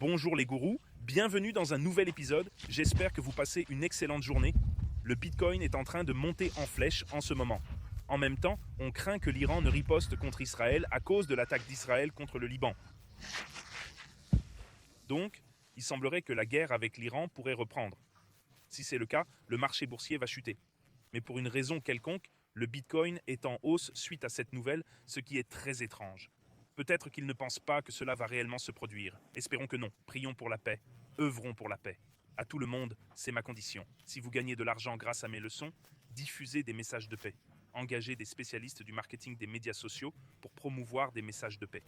Bonjour les gourous, bienvenue dans un nouvel épisode. J'espère que vous passez une excellente journée. Le Bitcoin est en train de monter en flèche en ce moment. En même temps, on craint que l'Iran ne riposte contre Israël à cause de l'attaque d'Israël contre le Liban. Donc, il semblerait que la guerre avec l'Iran pourrait reprendre. Si c'est le cas, le marché boursier va chuter. Mais pour une raison quelconque, le Bitcoin est en hausse suite à cette nouvelle, ce qui est très étrange. Peut-être qu'ils ne pensent pas que cela va réellement se produire. Espérons que non. Prions pour la paix. Œuvrons pour la paix. À tout le monde, c'est ma condition. Si vous gagnez de l'argent grâce à mes leçons, diffusez des messages de paix. Engagez des spécialistes du marketing des médias sociaux pour promouvoir des messages de paix.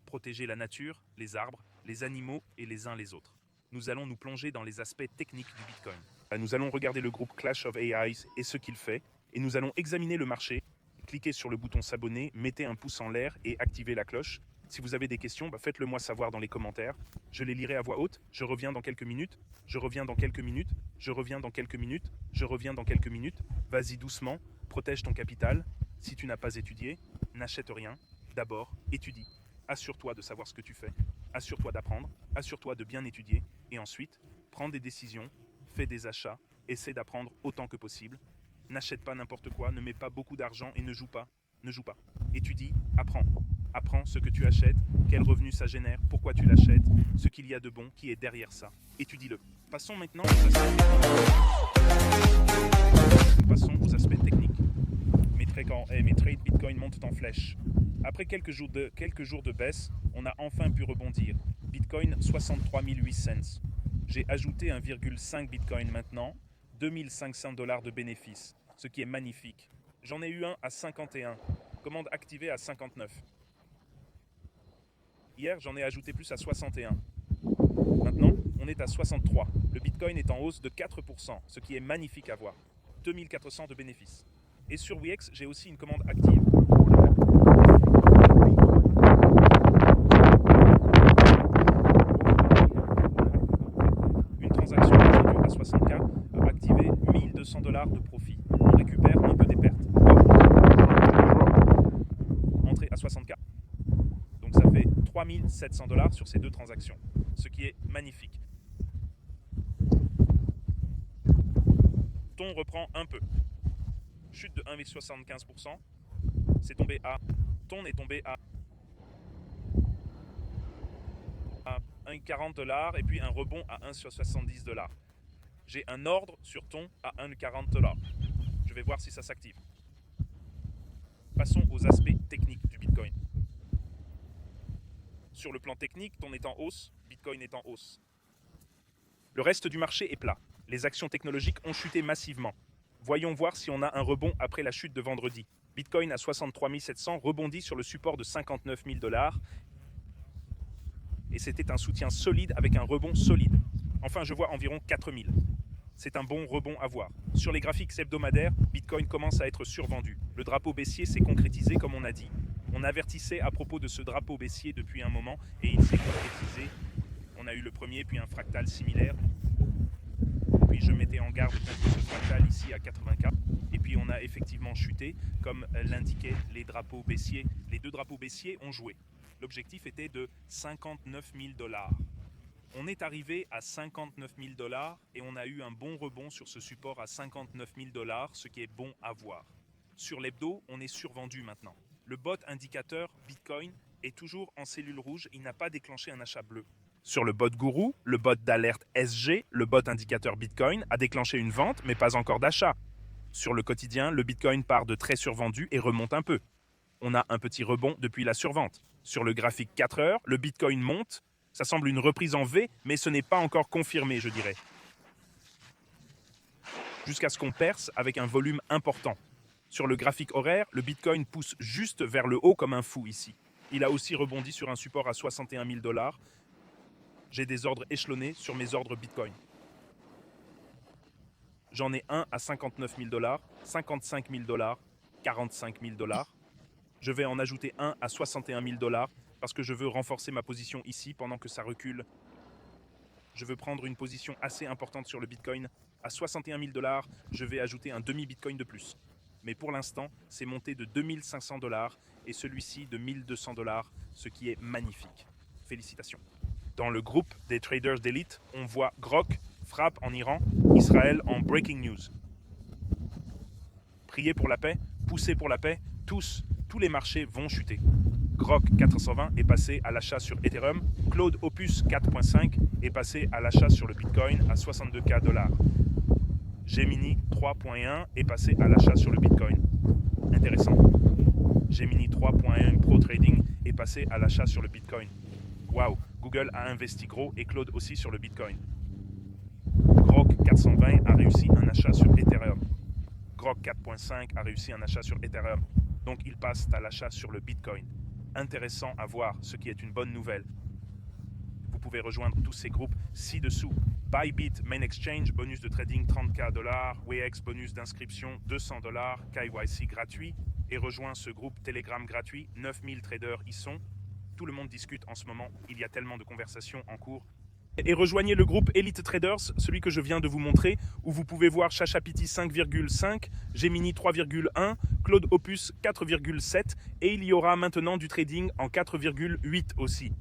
Protégez la nature, les arbres, les animaux et les uns les autres. Nous allons nous plonger dans les aspects techniques du Bitcoin. Nous allons regarder le groupe Clash of AIs et ce qu'il fait, et nous allons examiner le marché. Cliquez sur le bouton s'abonner, mettez un pouce en l'air et activez la cloche. Si vous avez des questions, faites-le moi savoir dans les commentaires. Je les lirai à voix haute. Je reviens dans quelques minutes. Je reviens dans quelques minutes. Je reviens dans quelques minutes. Je reviens dans quelques minutes. Vas-y doucement. Protège ton capital. Si tu n'as pas étudié, n'achète rien. D'abord, étudie. Assure-toi de savoir ce que tu fais. Assure-toi d'apprendre. Assure-toi de bien étudier. Et ensuite, prends des décisions. Fais des achats. Essaie d'apprendre autant que possible. N'achète pas n'importe quoi, ne mets pas beaucoup d'argent et ne joue pas. Ne joue pas. Étudie, apprends. Apprends ce que tu achètes, quel revenu ça génère, pourquoi tu l'achètes, ce qu'il y a de bon qui est derrière ça. Étudie-le. Passons maintenant aux aspects techniques. Mes trades Bitcoin montent en flèche. Après quelques jours de baisse, on a enfin pu rebondir. Bitcoin 63 800. J'ai ajouté 1,5 Bitcoin maintenant, 2500 $ de bénéfices, ce qui est magnifique. J'en ai eu un à 51, commande activée à 59. Hier, j'en ai ajouté plus à 61. Maintenant, on est à 63. Le Bitcoin est en hausse de 4%, ce qui est magnifique à voir. 2400 de bénéfices. Et sur Wix, j'ai aussi une commande active. Une transaction vendue à 60K a activé 1200 $ de profit. On récupère un peu des pertes. Entrée à 60K. Donc ça fait 3700 $ sur ces deux transactions, ce qui est magnifique. Ton reprend un peu. Chute de 1,75%. C'est tombé à. Ton est tombé à 1,40 $ et puis un rebond à 1,70 $. J'ai un ordre sur ton à 1,40 $. Je vais voir si ça s'active. Passons aux aspects techniques du Bitcoin. Sur le plan technique, ton est en hausse, Bitcoin est en hausse. Le reste du marché est plat. Les actions technologiques ont chuté massivement. Voyons voir si on a un rebond après la chute de vendredi. Bitcoin à 63 700 rebondit sur le support de 59 000 $. Et c'était un soutien solide avec un rebond solide. Enfin, je vois environ 4000. C'est un bon rebond à voir. Sur les graphiques hebdomadaires, Bitcoin commence à être survendu. Le drapeau baissier s'est concrétisé comme on a dit. On avertissait à propos de ce drapeau baissier depuis un moment et il s'est concrétisé. On a eu le premier, puis un fractal similaire. Puis je mettais en garde contre ce fractal ici à 80K. Et puis on a effectivement chuté, comme l'indiquaient les drapeaux baissiers. Les deux drapeaux baissiers ont joué. L'objectif était de 59 000 $. On est arrivé à 59 000 $ et on a eu un bon rebond sur ce support à 59 000 $, ce qui est bon à voir. Sur l'hebdo, on est survendu maintenant. Le bot indicateur Bitcoin est toujours en cellule rouge, il n'a pas déclenché un achat bleu. Sur le bot Guru, le bot d'alerte SG, le bot indicateur Bitcoin a déclenché une vente mais pas encore d'achat. Sur le quotidien, le Bitcoin part de très survendu et remonte un peu. On a un petit rebond depuis la survente. Sur le graphique 4 heures, le Bitcoin monte. Ça semble une reprise en V, mais ce n'est pas encore confirmé, je dirais. Jusqu'à ce qu'on perce avec un volume important. Sur le graphique horaire, le Bitcoin pousse juste vers le haut comme un fou ici. Il a aussi rebondi sur un support à 61 000 $. J'ai des ordres échelonnés sur mes ordres Bitcoin. J'en ai un à 59 000 $, 55 000 $, 45 000 $. Je vais en ajouter un à 61 000 $ parce que je veux renforcer ma position ici pendant que ça recule. Je veux prendre une position assez importante sur le Bitcoin. À 61 000 $, je vais ajouter un demi-Bitcoin de plus. Mais pour l'instant, c'est monté de 2500 $ et celui-ci de 1200 $, ce qui est magnifique. Félicitations. Dans le groupe des traders d'élite, on voit Grok, frappe en Iran, Israël en breaking news. Priez pour la paix, poussez pour la paix, tous les marchés vont chuter. Grok 420 est passé à l'achat sur Ethereum, Claude Opus 4.5 est passé à l'achat sur le Bitcoin à 62K $. Gemini 3.1 est passé à l'achat sur le Bitcoin. Intéressant. Gemini 3.1 Pro Trading est passé à l'achat sur le Bitcoin. Waouh, Google a investi gros et Claude aussi sur le Bitcoin. Grok 420 a réussi un achat sur Ethereum. Grok 4.5 a réussi un achat sur Ethereum. Donc ils passent à l'achat sur le Bitcoin. Intéressant à voir, ce qui est une bonne nouvelle. Vous pouvez rejoindre tous ces groupes ci-dessous. Bybit Main Exchange, bonus de trading 30K $, WEX bonus d'inscription 200 $, KYC gratuit, et rejoins ce groupe Telegram gratuit, 9000 traders y sont. Tout le monde discute en ce moment, il y a tellement de conversations en cours. Et rejoignez le groupe Elite Traders, celui que je viens de vous montrer, où vous pouvez voir ChatGPT 5,5, Gemini 3,1, Claude Opus 4,7, et il y aura maintenant du trading en 4,8 aussi.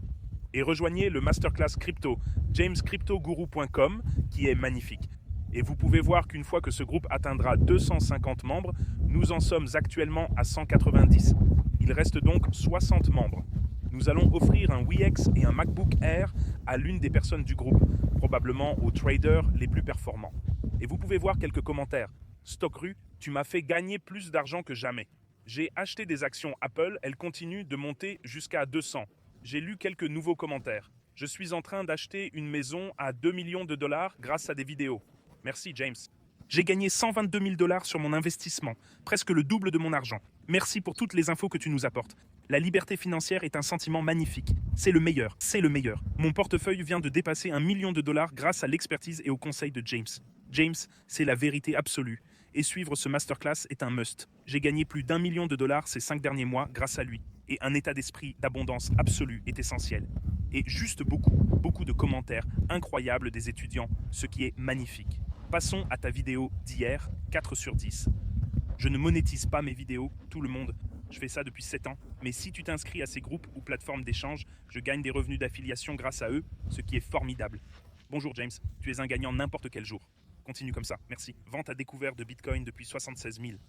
Et rejoignez le masterclass crypto, jamescryptoguru.com, qui est magnifique. Et vous pouvez voir qu'une fois que ce groupe atteindra 250 membres, nous en sommes actuellement à 190. Il reste donc 60 membres. Nous allons offrir un WeX et un MacBook Air à l'une des personnes du groupe, probablement aux traders les plus performants. Et vous pouvez voir quelques commentaires. Stockru, tu m'as fait gagner plus d'argent que jamais. J'ai acheté des actions Apple, elles continuent de monter jusqu'à 200. J'ai lu quelques nouveaux commentaires. Je suis en train d'acheter une maison à 2 millions de dollars grâce à des vidéos. Merci James. J'ai gagné 122 000 $ sur mon investissement, presque le double de mon argent. Merci pour toutes les infos que tu nous apportes. La liberté financière est un sentiment magnifique. C'est le meilleur, c'est le meilleur. Mon portefeuille vient de dépasser 1 million de dollars grâce à l'expertise et au conseil de James. James, c'est la vérité absolue. Et suivre ce masterclass est un must. J'ai gagné plus d'1 million de dollars ces 5 derniers mois grâce à lui. Et un état d'esprit d'abondance absolue est essentiel. Et juste beaucoup de commentaires incroyables des étudiants, ce qui est magnifique. Passons à ta vidéo d'hier, 4 sur 10. Je ne monétise pas mes vidéos, tout le monde. Je fais ça depuis 7 ans. Mais si tu t'inscris à ces groupes ou plateformes d'échange, je gagne des revenus d'affiliation grâce à eux, ce qui est formidable. Bonjour James, tu es un gagnant n'importe quel jour. Continue comme ça, merci. Vente à découvert de Bitcoin depuis 76 000.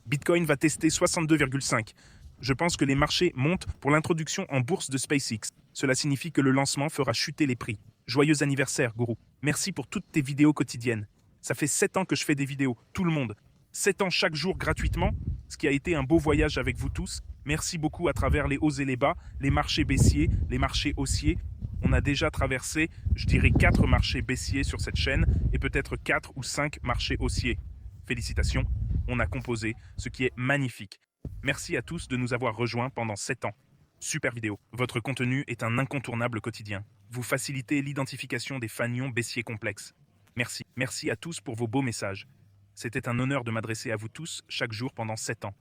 Bitcoin va tester 62,5. Je pense que les marchés montent pour l'introduction en bourse de SpaceX. Cela signifie que le lancement fera chuter les prix. Joyeux anniversaire, Gourou. Merci pour toutes tes vidéos quotidiennes. Ça fait 7 ans que je fais des vidéos, tout le monde. 7 ans chaque jour gratuitement, ce qui a été un beau voyage avec vous tous. Merci beaucoup à travers les hauts et les bas, les marchés baissiers, les marchés haussiers. On a déjà traversé, je dirais, 4 marchés baissiers sur cette chaîne et peut-être 4 ou 5 marchés haussiers. Félicitations, on a composé, ce qui est magnifique. Merci à tous de nous avoir rejoints pendant 7 ans. Super vidéo. Votre contenu est un incontournable quotidien. Vous facilitez l'identification des fanions baissiers complexes. Merci. Merci à tous pour vos beaux messages. C'était un honneur de m'adresser à vous tous chaque jour pendant 7 ans.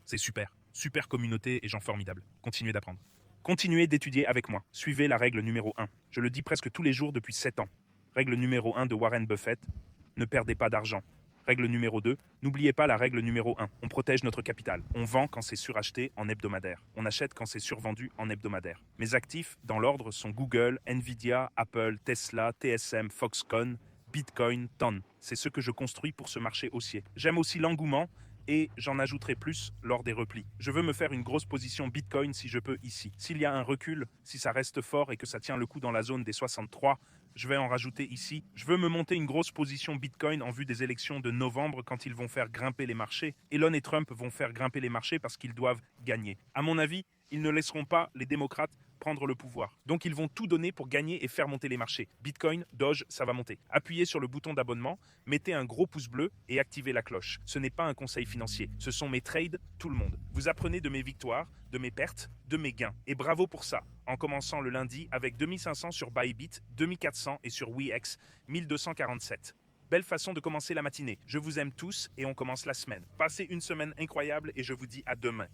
C'est super. Super communauté et gens formidables. Continuez d'apprendre. Continuez d'étudier avec moi. Suivez la règle numéro 1. Je le dis presque tous les jours depuis 7 ans. Règle numéro 1 de Warren Buffett. Ne perdez pas d'argent. Règle numéro 2. N'oubliez pas la règle numéro 1. On protège notre capital. On vend quand c'est suracheté en hebdomadaire. On achète quand c'est survendu en hebdomadaire. Mes actifs, dans l'ordre, sont Google, Nvidia, Apple, Tesla, TSM, Foxconn, Bitcoin, TON. C'est ce que je construis pour ce marché haussier. J'aime aussi l'engouement et j'en ajouterai plus lors des replis. Je veux me faire une grosse position Bitcoin si je peux ici. S'il y a un recul, si ça reste fort et que ça tient le coup dans la zone des 63, je vais en rajouter ici. Je veux me monter une grosse position Bitcoin en vue des élections de novembre quand ils vont faire grimper les marchés. Elon et Trump vont faire grimper les marchés parce qu'ils doivent gagner. À mon avis, ils ne laisseront pas les démocrates prendre le pouvoir. Donc ils vont tout donner pour gagner et faire monter les marchés. Bitcoin, Doge, ça va monter. Appuyez sur le bouton d'abonnement, mettez un gros pouce bleu et activez la cloche. Ce n'est pas un conseil financier, ce sont mes trades, tout le monde. Vous apprenez de mes victoires, de mes pertes, de mes gains. Et bravo pour ça, en commençant le lundi avec 2500 sur Bybit, 2400 et sur WeX, 1247. Belle façon de commencer la matinée. Je vous aime tous et on commence la semaine. Passez une semaine incroyable et je vous dis à demain.